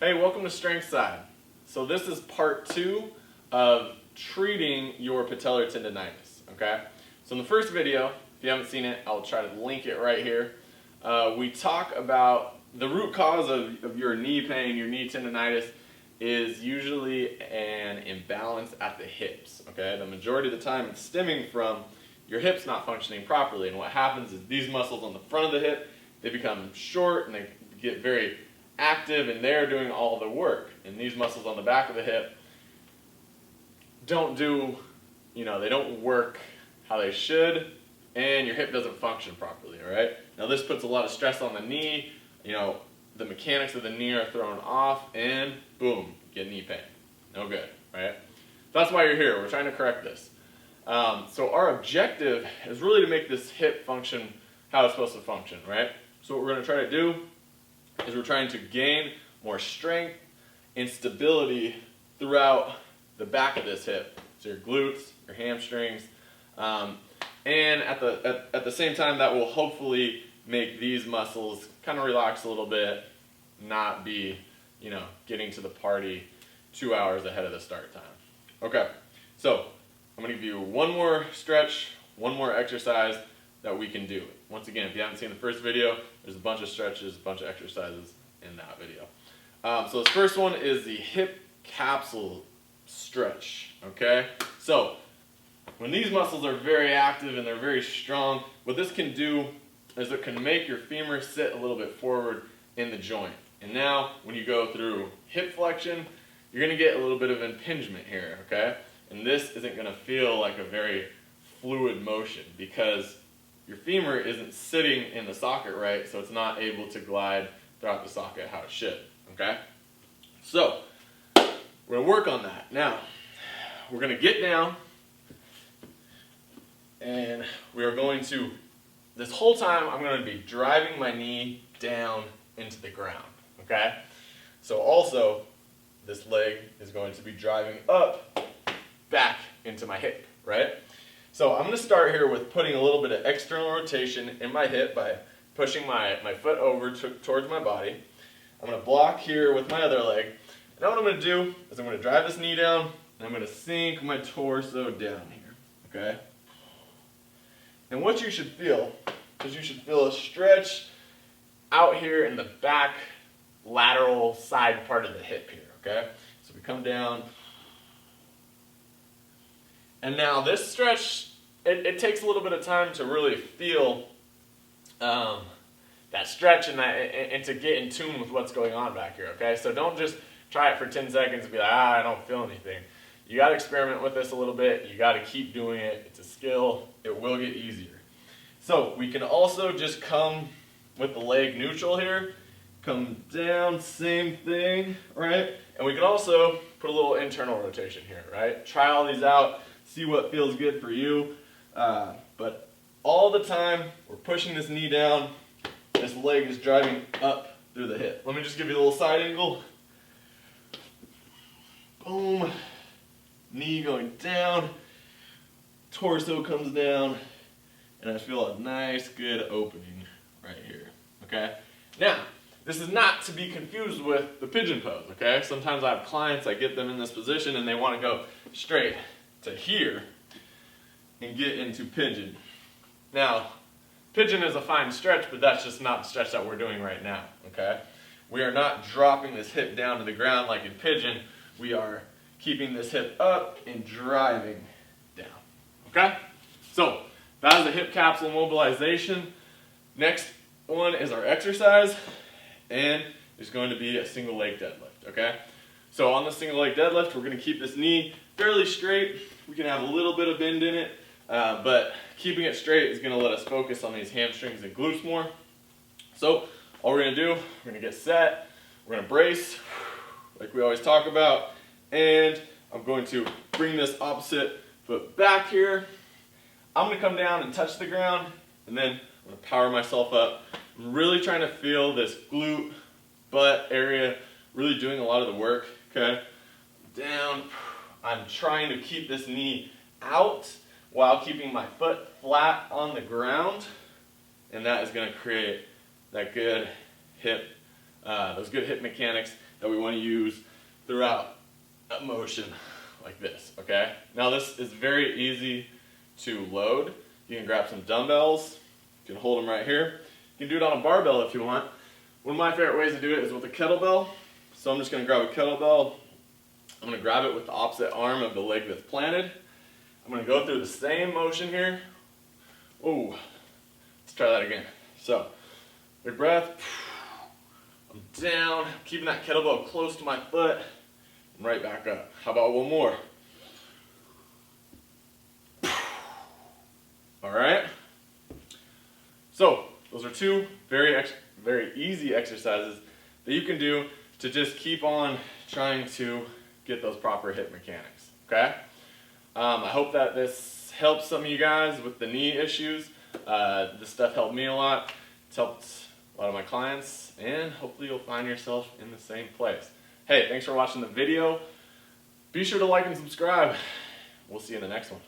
Hey, welcome to Strength Side. So this is part 2 of treating your patellar tendonitis, okay? So in the first video, if you haven't seen it, I'll try to link it right here. We talk about the root cause of your knee pain, your knee tendonitis, is usually an imbalance at the hips, okay? The majority of the time it's stemming from your hips not functioning properly, and what happens is these muscles on the front of the hip, they become short and they get very active and they're doing all the work, and these muscles on the back of the hip don't do, they don't work how they should, and your hip doesn't function properly, all right? Now this puts a lot of stress on the knee, the mechanics of the knee are thrown off, and boom, get knee pain. No good, right? That's why you're here. We're trying to correct this. So our objective is really to make this hip function how it's supposed to function, right? So what we're going to try to do is we're trying to gain more strength and stability throughout the back of this hip. So your glutes, your hamstrings, and at the same time that will hopefully make these muscles kind of relax a little bit, not be, getting to the party 2 hours ahead of the start time. Okay, so I'm going to give you one more stretch, one more exercise that we can do. Once again, if you haven't seen the first video, there's a bunch of stretches, a bunch of exercises in that video. So this first one is the hip capsule stretch, okay? So when these muscles are very active and they're very strong, what this can do is it can make your femur sit a little bit forward in the joint. And now when you go through hip flexion, you're going to get a little bit of impingement here, okay? And this isn't going to feel like a very fluid motion because your femur isn't sitting in the socket right, so it's not able to glide throughout the socket how it should, okay? So we're going to work on that. Now, we're going to get down, and we are going to, this whole time, I'm going to be driving my knee down into the ground, okay? So also, this leg is going to be driving up, back into my hip, right? So I'm going to start here with putting a little bit of external rotation in my hip by pushing my foot over towards my body. I'm going to block here with my other leg. And now what I'm going to do is I'm going to drive this knee down, and I'm going to sink my torso down here, okay? And what you should feel is you should feel a stretch out here in the back lateral side part of the hip here, okay? So we come down. And now this stretch, it takes a little bit of time to really feel that stretch and to get in tune with what's going on back here, okay? So don't just try it for 10 seconds and be like, I don't feel anything. You got to experiment with this a little bit. You got to keep doing it. It's a skill. It will get easier. So we can also just come with the leg neutral here. Come down, same thing, right? And we can also put a little internal rotation here, right? Try all these out. See what feels good for you, but all the time we're pushing this knee down, this leg is driving up through the hip. Let me just give you a little side angle. Boom, knee going down, torso comes down, and I feel a nice good opening right here, okay? Now, this is not to be confused with the pigeon pose, okay? Sometimes I have clients, I get them in this position and they want to go straight to here and get into pigeon. Now, pigeon is a fine stretch, but that's just not the stretch that we're doing right now, okay? We are not dropping this hip down to the ground like in pigeon. We are keeping this hip up and driving down, okay? So, that is the hip capsule mobilization. Next one is our exercise, and it's going to be a single leg deadlift, okay? So on the single leg deadlift, we're going to keep this knee fairly straight. We can have a little bit of bend in it, but keeping it straight is going to let us focus on these hamstrings and glutes more. So all we're going to do, we're going to get set, we're going to brace, like we always talk about, and I'm going to bring this opposite foot back here. I'm going to come down and touch the ground, and then I'm going to power myself up. I'm really trying to feel this glute, butt area, really doing a lot of the work, okay? Down. I'm trying to keep this knee out while keeping my foot flat on the ground, and that is going to create that good hip those good hip mechanics that we want to use throughout a motion like this, okay? Now this is very easy to load. You can grab some dumbbells, you can hold them right here. You can do it on a barbell if you want. One of my favorite ways to do it is with a kettlebell. So I'm just going to grab a kettlebell. I'm going to grab it with the opposite arm of the leg that's planted. I'm going to go through the same motion here. Oh, let's try that again. So, big breath. I'm down, keeping that kettlebell close to my foot, and right back up. How about one more? All right. So, those are two very easy exercises that you can do to just keep on trying to get those proper hip mechanics, okay? I hope that this helps some of you guys with the knee issues. This stuff helped me a lot. It's helped a lot of my clients, and hopefully you'll find yourself in the same place. Hey, thanks for watching the video. Be sure to like and subscribe. We'll see you in the next one.